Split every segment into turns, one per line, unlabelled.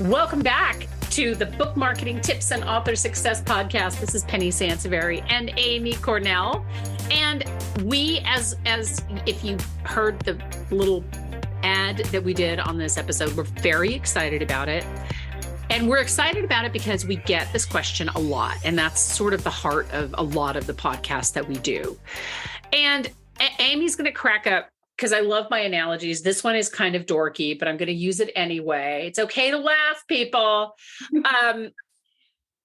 Welcome back to the Book Marketing Tips and Author Success Podcast. This is Penny Sansevieri and Amy Cornell. And we, as if you heard the little ad that we did on this episode, we're very excited about it. And we're excited about it because we get this question a lot. And that's sort of the heart of a lot of the podcasts that we do. And Amy's going to crack up because I love my analogies. This one is kind of dorky, but I'm going to use it anyway. It's okay to laugh, people.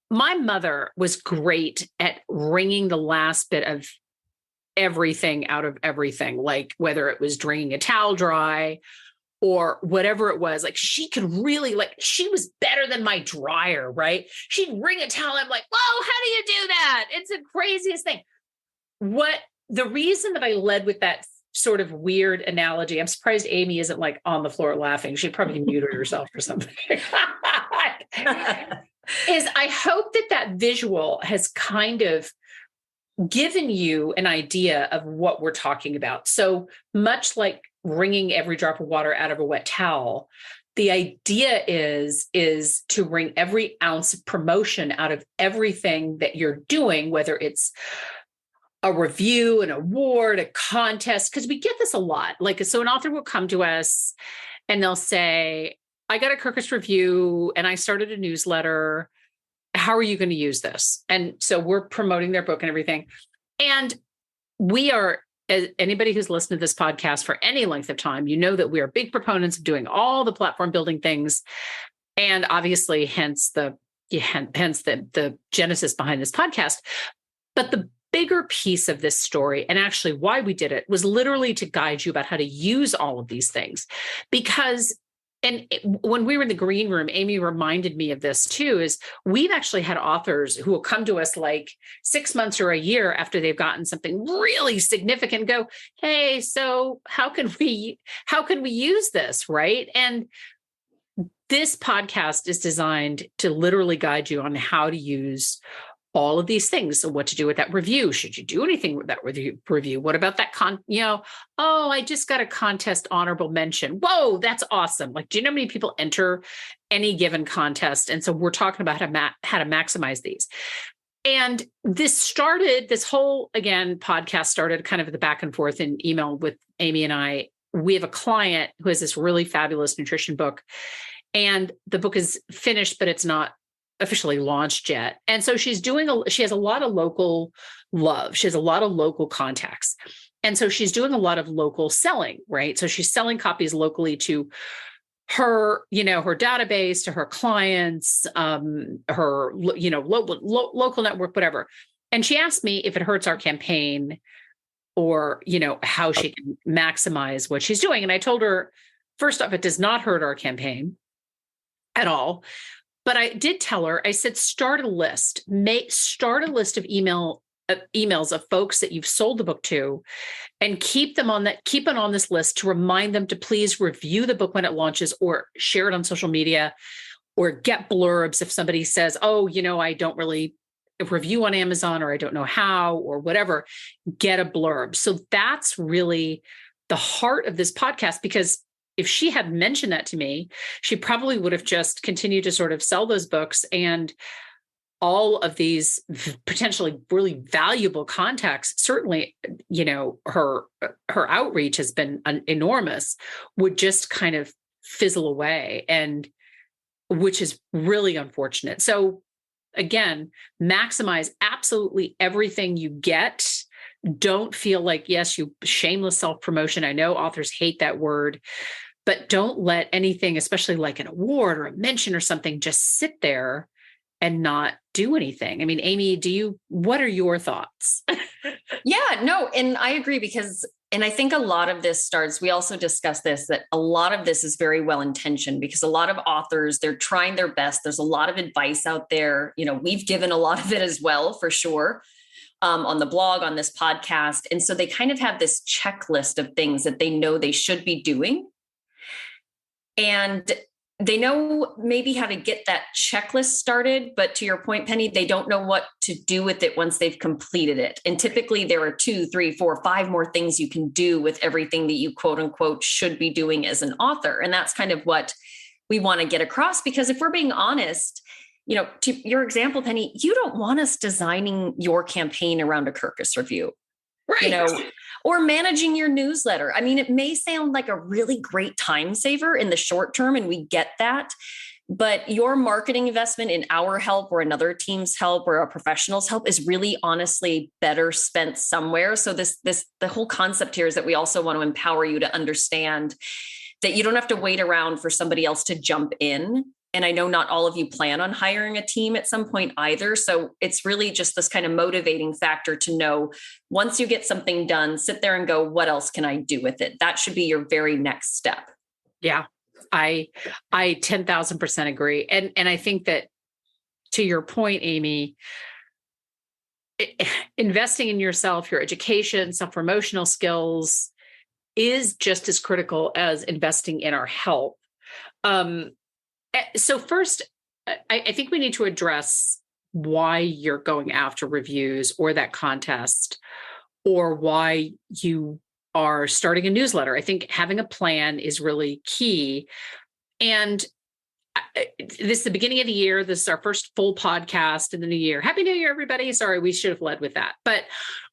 My mother was great at wringing the last bit of everything out of everything, like whether it was wringing a towel dry or whatever it was. Like she could really, she was better than my dryer, right? She'd wring a towel. I'm like, whoa, how do you do that? It's the craziest thing. The reason that I led with that sort of weird analogy, I'm surprised Amy isn't like on the floor laughing. She probably muted herself or something. Is I hope that visual has kind of given you an idea of what we're talking about. So much like wringing every drop of water out of a wet towel, the idea is to wring every ounce of promotion out of everything that you're doing, whether it's a review, an award, a contest, because we get this a lot. So an author will come to us and they'll say, I got a Kirkus review and I started a newsletter. How are you going to use this? And so we're promoting their book and everything. And we are, as anybody who's listened to this podcast for any length of time, you know that we are big proponents of doing all the platform building things. And obviously, hence the genesis behind this podcast. But the bigger piece of this story, and actually why we did it, was literally to guide you about how to use all of these things. Because, when we were in the green room, Amy reminded me of this too, is we've actually had authors who will come to us like 6 months or a year after they've gotten something really significant, go, hey, so how can we use this, right? And this podcast is designed to literally guide you on how to use all of these things. So what to do with that review? Should you do anything with that review? What about that I just got a contest honorable mention. Whoa, that's awesome. Do you know how many people enter any given contest? And so we're talking about how to maximize these. And this whole, again, podcast started kind of at the back and forth in email with Amy and I. We have a client who has this really fabulous nutrition book, and the book is finished, but it's not officially launched yet. And so she has a lot of local love. She has a lot of local contacts. And so she's doing a lot of local selling, right? So she's selling copies locally to her, her database, to her clients, her, local network, whatever. And she asked me if it hurts our campaign or, how she can maximize what she's doing. And I told her, first off, it does not hurt our campaign at all. But I did tell her, I said, start a list of emails of folks that you've sold the book to, and keep it on this list to remind them to please review the book when it launches, or share it on social media, or get blurbs if somebody says, oh, I don't really review on Amazon, or I don't know how, or whatever, get a blurb. So that's really the heart of this podcast, because if she had mentioned that to me, she probably would have just continued to sort of sell those books, and all of these potentially really valuable contacts, certainly, her outreach has been enormous, would just kind of fizzle away, and which is really unfortunate. So again, maximize absolutely everything you get. Don't feel like, yes, you shameless self-promotion. I know authors hate that word, but don't let anything, especially like an award or a mention or something, just sit there and not do anything. I mean, Amy, what are your thoughts?
Yeah, no, and I agree and I think a lot of this starts, we also discussed this, that a lot of this is very well-intentioned, because a lot of authors, they're trying their best. There's a lot of advice out there. We've given a lot of it as well, for sure. On the blog, on this podcast. And so they kind of have this checklist of things that they know they should be doing. And they know maybe how to get that checklist started, but to your point, Penny, they don't know what to do with it once they've completed it. And typically there are 2, 3, 4, 5 more things you can do with everything that you quote unquote should be doing as an author. And that's kind of what we want to get across. Because if we're being honest, to your example, Penny, you don't want us designing your campaign around a Kirkus review,
Right.
Or managing your newsletter. I mean, it may sound like a really great time saver in the short term, and we get that. But your marketing investment in our help or another team's help or a professional's help is really honestly better spent somewhere. So the whole concept here is that we also want to empower you to understand that you don't have to wait around for somebody else to jump in. And I know not all of you plan on hiring a team at some point either. So it's really just this kind of motivating factor to know once you get something done, sit there and go, what else can I do with it? That should be your very next step.
Yeah. I 10,000% agree. And I think that, to your point, Amy, investing in yourself, your education, self-promotional skills is just as critical as investing in our health. So first, I think we need to address why you're going after reviews or that contest, or why you are starting a newsletter. I think having a plan is really key. And this is the beginning of the year. This is our first full podcast in the new year. Happy New Year, everybody. Sorry, we should have led with that. But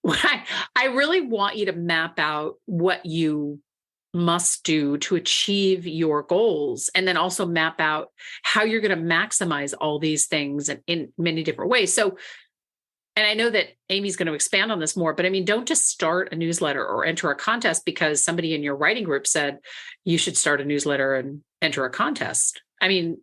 I really want you to map out what you must do to achieve your goals, and then also map out how you're going to maximize all these things in many different ways. So, and I know that Amy's going to expand on this more, but I mean, don't just start a newsletter or enter a contest because somebody in your writing group said you should start a newsletter and enter a contest. I mean,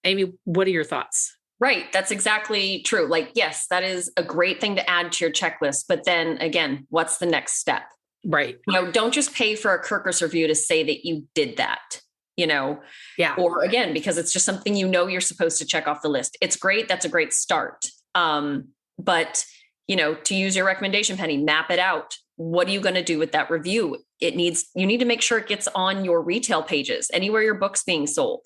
Amy, what are your thoughts?
Right. That's exactly true. Like, yes, that is a great thing to add to your checklist. But then again, what's the next step?
Right.
Don't just pay for a Kirkus review to say that you did that,
Yeah.
Or again, because it's just something you're supposed to check off the list. It's great. That's a great start. But, to use your recommendation, Penny, map it out. What are you going to do with that review? You need to make sure it gets on your retail pages, anywhere your book's being sold.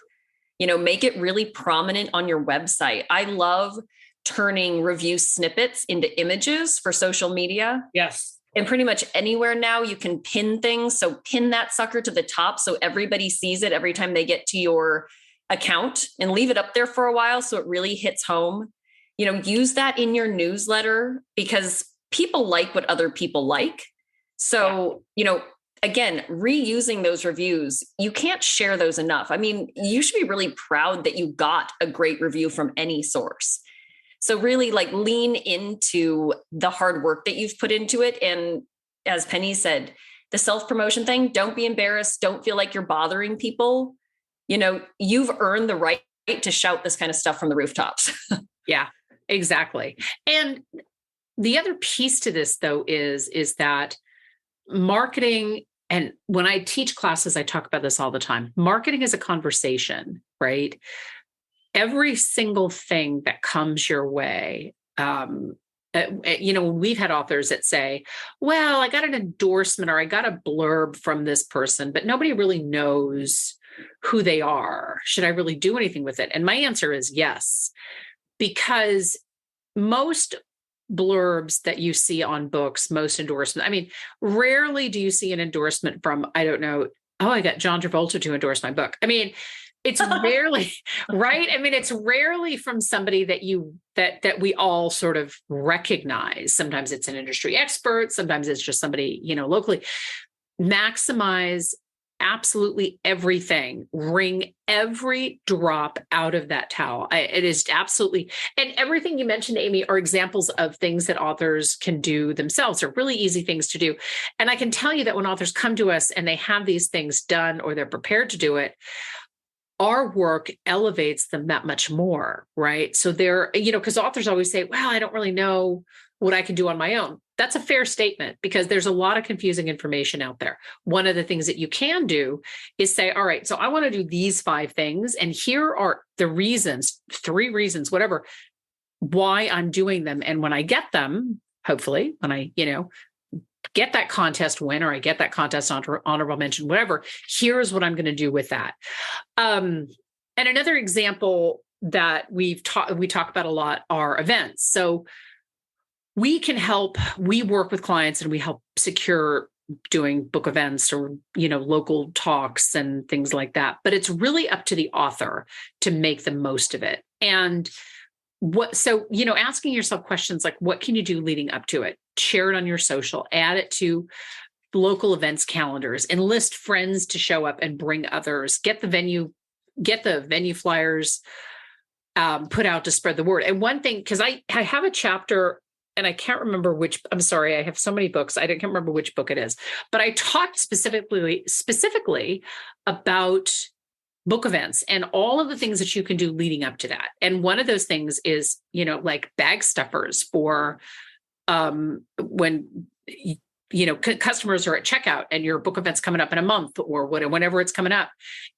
Make it really prominent on your website. I love turning review snippets into images for social media.
Yes.
And pretty much anywhere now you can pin things. So pin that sucker to the top so everybody sees it every time they get to your account, and leave it up there for a while so it really hits home. Use that in your newsletter because people like what other people like. So, again, reusing those reviews, you can't share those enough. I mean, you should be really proud that you got a great review from any source. So really lean into the hard work that you've put into it. And as Penny said, the self-promotion thing, don't be embarrassed. Don't feel like you're bothering people. You've earned the right to shout this kind of stuff from the rooftops.
Yeah, exactly. And the other piece to this, though, is that marketing, and when I teach classes, I talk about this all the time. Marketing is a conversation, right? Every single thing that comes your way, we've had authors that say, well, I got an endorsement or I got a blurb from this person, but nobody really knows who they are. Should I really do anything with it? And my answer is yes, because most blurbs that you see on books, most endorsements, I mean, rarely do you see an endorsement from, I don't know, I got John Travolta to endorse my book. I mean, it's rarely, right? I mean, it's rarely from somebody that we all sort of recognize. Sometimes it's an industry expert. Sometimes it's just somebody, locally. Maximize absolutely everything. Wring every drop out of that towel. It is absolutely, and everything you mentioned, Amy, are examples of things that authors can do themselves. They're really easy things to do. And I can tell you that when authors come to us and they have these things done or they're prepared to do it, our work elevates them that much more, right? So they're, because authors always say, well, I don't really know what I can do on my own. That's a fair statement because there's a lot of confusing information out there. One of the things that you can do is say, all right, so I want to do these 5 things. And here are the reasons, 3 reasons, whatever, why I'm doing them. And when I get them, hopefully, when I, get that contest win, or I get that contest honorable mention, whatever, here's what I'm going to do with that. And another example that we talk about a lot are events. So we work with clients and we help secure doing book events or, local talks and things like that. But it's really up to the author to make the most of it. And asking yourself questions like, what can you do leading up to it? Share it on your social, add it to local events calendars, enlist friends to show up and bring others, get the venue flyers put out to spread the word. And one thing, because I have a chapter, and I can't remember I'm sorry, I have so many books, I can't remember which book it is, but I talked specifically about book events and all of the things that you can do leading up to that. And one of those things is, like bag stuffers for when customers are at checkout and your book event's coming up in a month or whenever it's coming up,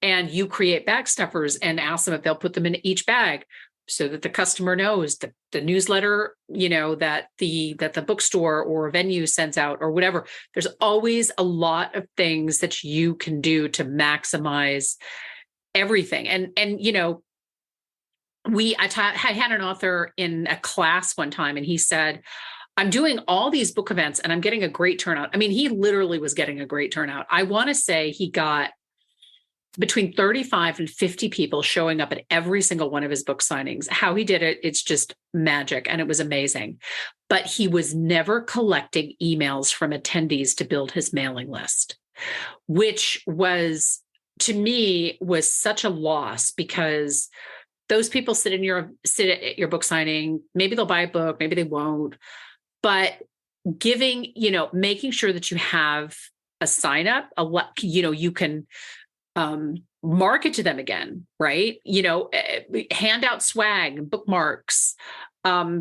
and you create bag stuffers and ask them if they'll put them in each bag, so that the customer knows that the newsletter, that the bookstore or venue sends out or whatever. There's always a lot of things that you can do to maximize everything. And I had an author in a class one time, and he said, I'm doing all these book events and I'm getting a great turnout. I mean, he literally was getting a great turnout. I want to say he got between 35 and 50 people showing up at every single one of his book signings. How he did it, it's just magic. And it was amazing. But he was never collecting emails from attendees to build his mailing list, which was, to me, was such a loss, because those people sit at your book signing. Maybe they'll buy a book, maybe they won't. But making sure that you have a sign up, you can market to them again, right? Hand out swag, bookmarks,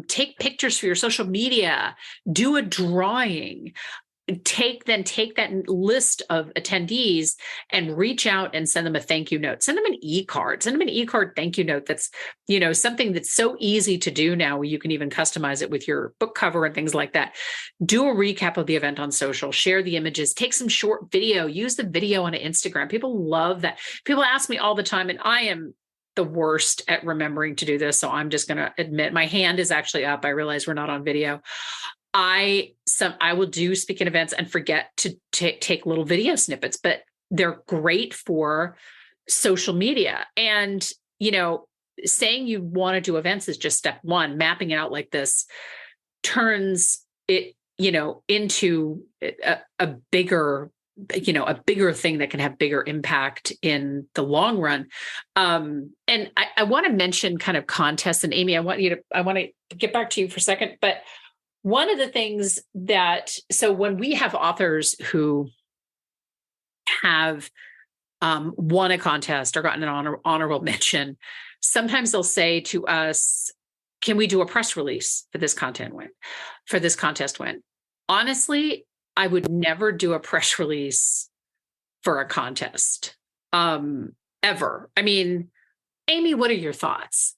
take pictures for your social media, do a drawing, take that list of attendees and reach out and send them a thank you note. Send them an e-card. Send them an e-card thank you note. That's, something that's so easy to do now, where you can even customize it with your book cover and things like that. Do a recap of the event on social, share the images, take some short video, use the video on Instagram. People love that. People ask me all the time, and I am the worst at remembering to do this. So I'm just going to admit my hand is actually up. I realize we're not on video. I will do speaking events and forget to take little video snippets, but they're great for social media. And, saying you want to do events is just step one. Mapping it out like this turns it, into a bigger thing that can have bigger impact in the long run. And I want to mention kind of contests, and Amy, I want to get back to you for a second, but one of the things so when we have authors who have won a contest or gotten an honorable mention, sometimes they'll say to us, can we do a press release for this contest win? Honestly, I would never do a press release for a contest, ever. I mean, Amy, what are your thoughts?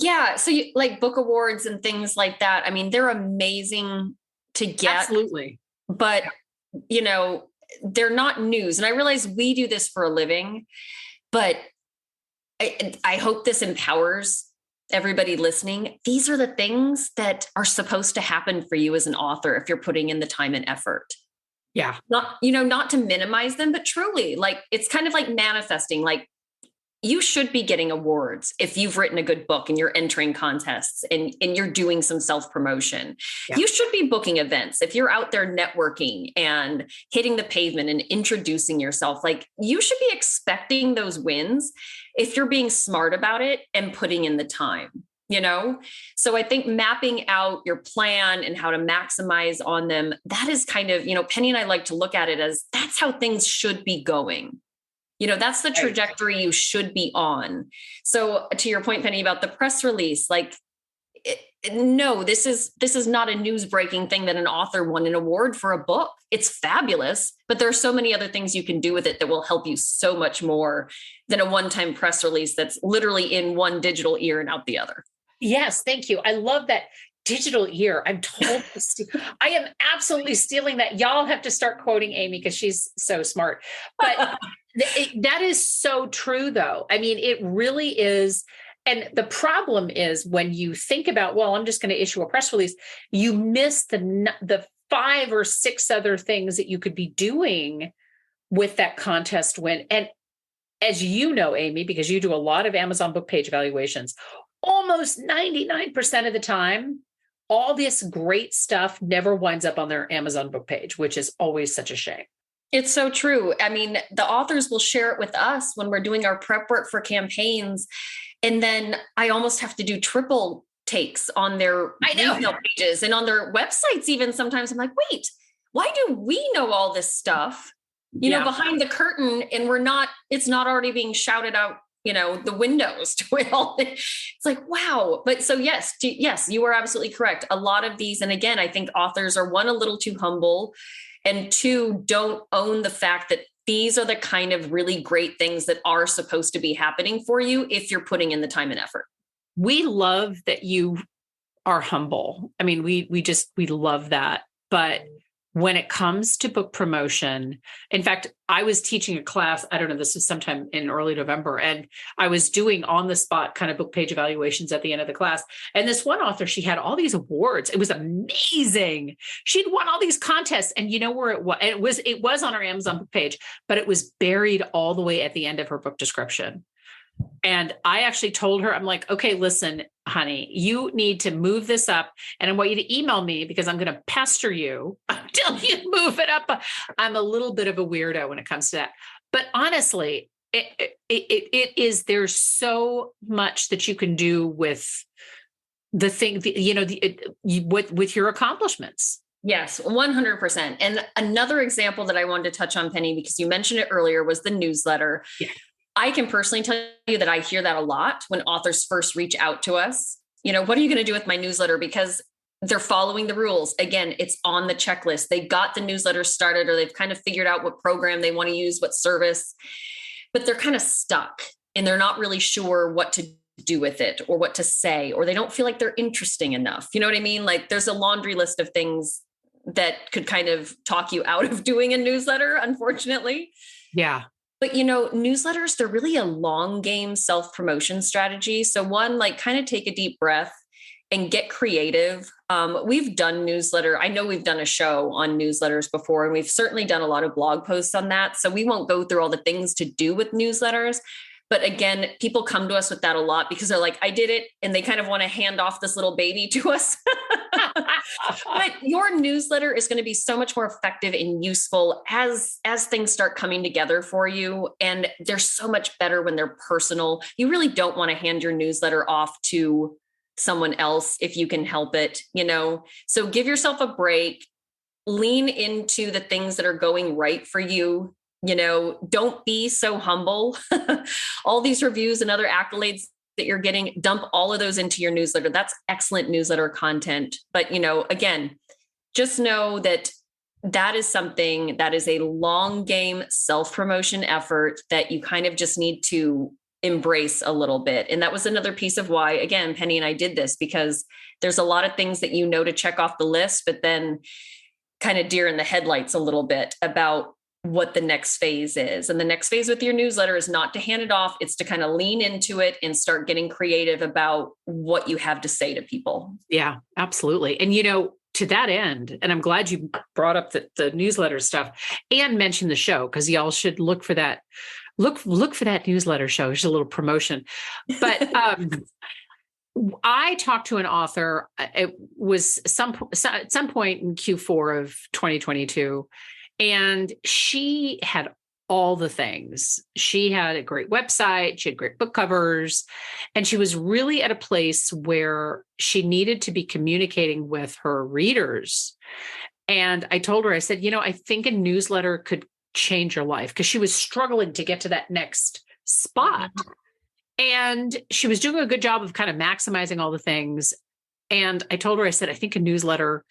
Yeah. So like book awards and things like that. I mean, they're amazing to get.
Absolutely.
But, they're not news. And I realize we do this for a living, but I hope this empowers everybody listening. These are the things that are supposed to happen for you as an author if you're putting in the time and effort.
Yeah.
Not to minimize them, but truly, like, it's kind of like manifesting. Like, you should be getting awards if you've written a good book and you're entering contests and you're doing some self-promotion. Yeah. You should be booking events if you're out there networking and hitting the pavement and introducing yourself. Like, you should be expecting those wins if you're being smart about it and putting in the time, So I think mapping out your plan and how to maximize on them, that is kind of, Penny and I like to look at it as that's how things should be going. That's the trajectory you should be on. So to your point, Penny, about the press release, like, no, this is not a news breaking thing that an author won an award for a book. It's fabulous, but there are so many other things you can do with it that will help you so much more than a one-time press release that's literally in one digital ear and out the other.
Yes. Thank you. I love that. Digital ear. I'm told I am absolutely stealing that. Y'all have to start quoting Amy because she's so smart. But that is so true, though. I mean, it really is. And the problem is when you think about, well, I'm just going to issue a press release, you miss the 5 or 6 other things that you could be doing with that contest win. And as you know, Amy, because you do a lot of Amazon book page evaluations, almost 99% of the time, all this great stuff never winds up on their Amazon book page, which is always such a shame.
It's so true. I mean, the authors will share it with us when we're doing our prep work for campaigns. And then I almost have to do triple takes on their email pages and on their websites. Even sometimes I'm like, wait, why do we know all this stuff, you know, behind the curtain, and it's not already being shouted out, you know, the windows to it all. It's like, wow. But so yes, you are absolutely correct. A lot of these, and again, I think authors are, one, a little too humble, and 2, don't own the fact that these are the kind of really great things that are supposed to be happening for you if you're putting in the time and effort.
We love that you are humble. I mean, we love that. But when it comes to book promotion, in fact, I was teaching a class, I don't know, this was sometime in early November, and I was doing on the spot kind of book page evaluations at the end of the class. And this one author, she had all these awards. It was amazing. She'd won all these contests, and you know where it was? It was on her Amazon book page, but it was buried all the way at the end of her book description. And I actually told her, I'm like, okay, listen, honey, you need to move this up, and I want you to email me because I'm going to pester you until you move it up. I'm a little bit of a weirdo when it comes to that. But honestly, it is, there's so much that you can do with the thing, with your accomplishments.
Yes, 100%. And another example that I wanted to touch on, Penny, because you mentioned it earlier, was the newsletter. Yeah. I can personally tell you that I hear that a lot when authors first reach out to us. You know, what are you going to do with my newsletter? Because they're following the rules. Again, it's on the checklist. They got the newsletter started, or they've kind of figured out what program they want to use, what service, but they're kind of stuck and they're not really sure what to do with it or what to say, or they don't feel like they're interesting enough. You know what I mean? Like, there's a laundry list of things that could kind of talk you out of doing a newsletter, unfortunately.
Yeah.
But, you know, newsletters, they're really a long game self-promotion strategy. So one, like, kind of take a deep breath and get creative. We've done newsletter. I know we've done a show on newsletters before, and we've certainly done a lot of blog posts on that. So we won't go through all the things to do with newsletters. But again, people come to us with that a lot because they're like, I did it. And they kind of want to hand off this little baby to us. But your newsletter is going to be so much more effective and useful as things start coming together for you. And they're so much better when they're personal. You really don't want to hand your newsletter off to someone else if you can help it, you know? So give yourself a break, lean into the things that are going right for you. You know, don't be so humble. All these reviews and other accolades that you're getting, dump all of those into your newsletter. That's excellent newsletter content. But, you know, again, just know that that is something that is a long game self-promotion effort that you kind of just need to embrace a little bit. And that was another piece of why, again, Penny and I did this, because there's a lot of things that you know to check off the list, but then kind of deer in the headlights a little bit about what the next phase is. And the next phase with your newsletter is not to hand it off. It's to kind of lean into it and start getting creative about what you have to say to people. Yeah, absolutely. And, you know, to that end, and I'm glad you brought up the newsletter stuff and mentioned the show, because y'all should look for that. Look for that newsletter show. It's a little promotion. But I talked to an author. It was at some point in Q4 of 2022. And she had all the things. She had a great website. She had great book covers. And she was really at a place where she needed to be communicating with her readers. And I told her, I said, you know, I think a newsletter could change your life, because she was struggling to get to that next spot. And she was doing a good job of kind of maximizing all the things. And I told her, I said, I think a newsletter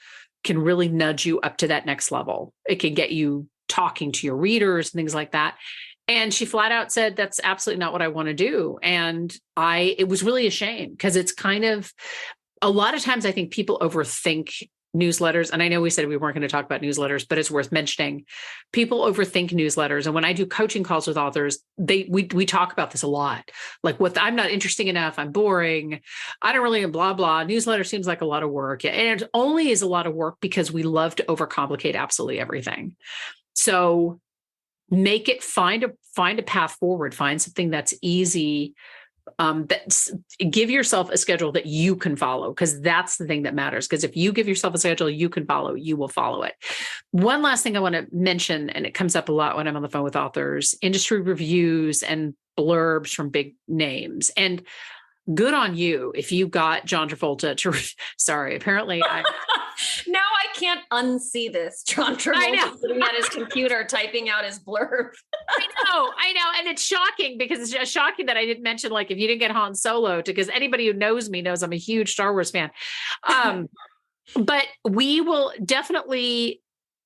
can really nudge you up to that next level. It can get you talking to your readers and things like that. And she flat out said, that's absolutely not what I want to do. And it was really a shame, because it's kind of, a lot of times I think people overthink
newsletters, and I know we said we weren't going to talk about newsletters, but it's worth mentioning. People overthink newsletters. And when I do coaching calls with authors, we talk about this a lot. Like, I'm not interesting enough. I'm boring. I don't really blah, blah. Newsletter seems like a lot of work. And it only is a lot of work because we love to overcomplicate absolutely everything. So make it, find a path forward, find something that's easy. Give yourself a schedule that you can follow, because that's the thing that matters. Because if you give yourself a schedule you can follow, you will follow it. One last thing I want to mention, and it comes up a lot when I'm on the phone with authors, industry reviews and blurbs from big names. And good on you if you got John Travolta to, sorry, apparently
now I can't unsee this. John Travolta sitting at his computer typing out his blurb.
I know. And it's shocking, because it's just shocking that I didn't mention, like, if you didn't get Han Solo, because anybody who knows me knows I'm a huge Star Wars fan. But we will definitely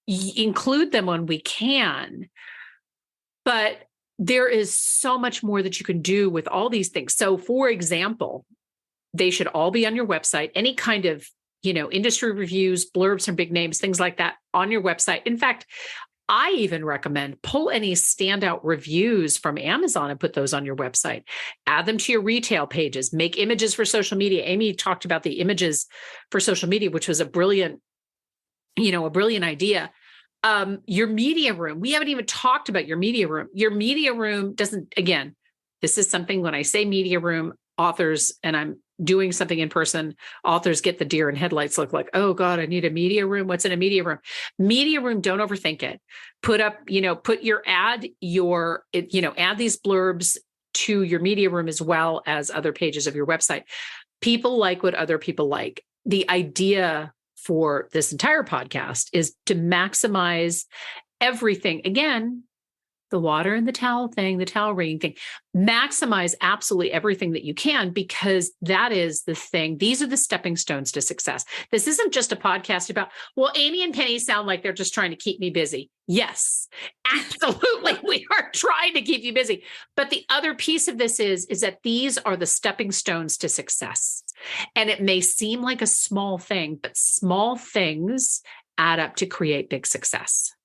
include them when we can. But there is so much more that you can do with all these things. So, for example, they should all be on your website. Any kind of, industry reviews, blurbs from big names, things like that on your website. In fact, I even recommend pull any standout reviews from Amazon and put those on your website. Add them to your retail pages. Make images for social media. Amy talked about the images for social media, which was a brilliant idea. Your media room. We haven't even talked about your media room. Your media room doesn't, again, this is something when I say media room, authors, and I'm doing something in person, authors get the deer in headlights look, like, oh God, I need a media room. What's in a media room? Media room, don't overthink it. Add these blurbs to your media room as well as other pages of your website. People like what other people like. The idea for this entire podcast is to maximize everything. Again, the water and the towel thing, the towel wringing thing, maximize absolutely everything that you can, because that is the thing. These are the stepping stones to success. This isn't just a podcast about, well, Amy and Penny sound like they're just trying to keep me busy. Yes, absolutely. We are trying to keep you busy. But the other piece of this is that these are the stepping stones to success. And it may seem like a small thing, but small things add up to create big success.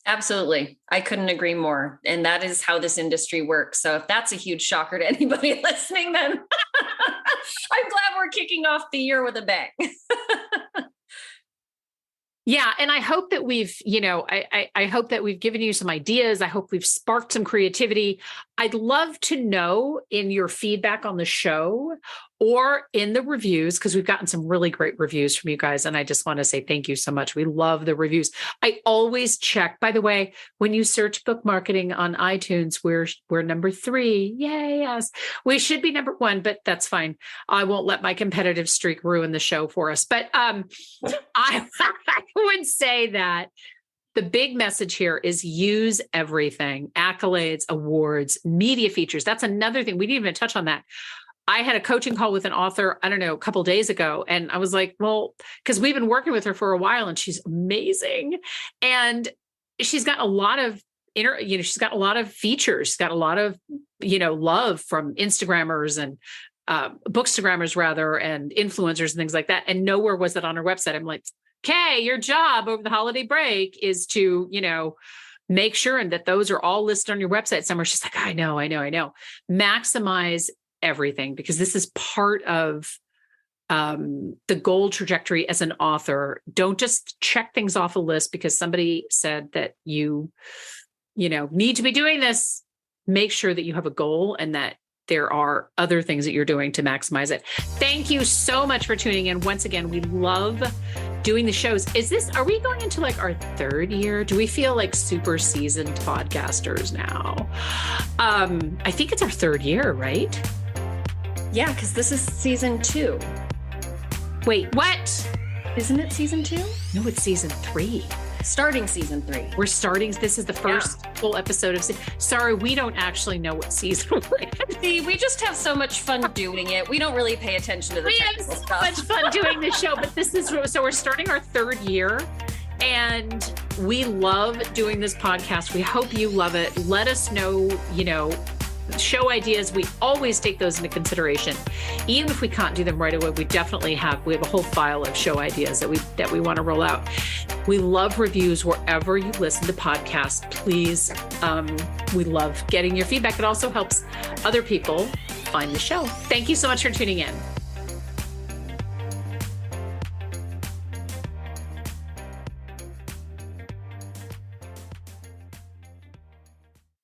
Absolutely. I couldn't agree more. And that is how this industry works. So if that's a huge shocker to anybody listening, then I'm glad we're kicking off the year with a bang.
Yeah. And I hope that we've, I hope that we've given you some ideas. I hope we've sparked some creativity. I'd love to know in your feedback on the show or in the reviews, because we've gotten some really great reviews from you guys. And I just want to say thank you so much. We love the reviews. I always check, by the way, when you search book marketing on iTunes, we're number 3. Yay, yes. We should be number 1, but that's fine. I won't let my competitive streak ruin the show for us. But I would say that the big message here is use everything: accolades, awards, media features. That's another thing. We didn't even touch on that. I had a coaching call with an author, a couple of days ago. And I was like, well, because we've been working with her for a while and she's amazing. And she's got a lot of she's got a lot of features. She's got a lot of, love from Instagrammers and bookstagrammers rather, and influencers and things like that. And nowhere was that on her website. I'm like, okay, your job over the holiday break is to, make sure that those are all listed on your website somewhere. She's like, I know. Maximize everything, because this is part of the goal trajectory as an author. Don't just check things off a list because somebody said that you need to be doing this. Make sure that you have a goal and that there are other things that you're doing to maximize it. Thank you so much for tuning in. Once again, we love doing the shows. Are we going into like our 3rd year? Do we feel like super seasoned podcasters now? I think it's our 3rd year, right?
Yeah, because this is season 2.
Wait, what?
Isn't it season 2?
No, it's season 3.
Starting season 3.
We're starting. This is the first full episode of. Sorry, we don't actually know what season we're in.
See, we just have so much fun doing it. We don't really pay attention to the technical stuff.
We have so much fun doing this show, but so we're starting our 3rd year, and we love doing this podcast. We hope you love it. Let us know, show ideas, we always take those into consideration. Even if we can't do them right away, we have a whole file of show ideas that we want to roll out. We love reviews wherever you listen to podcasts. Please, we love getting your feedback. It also helps other people find the show. Thank you so much for tuning in.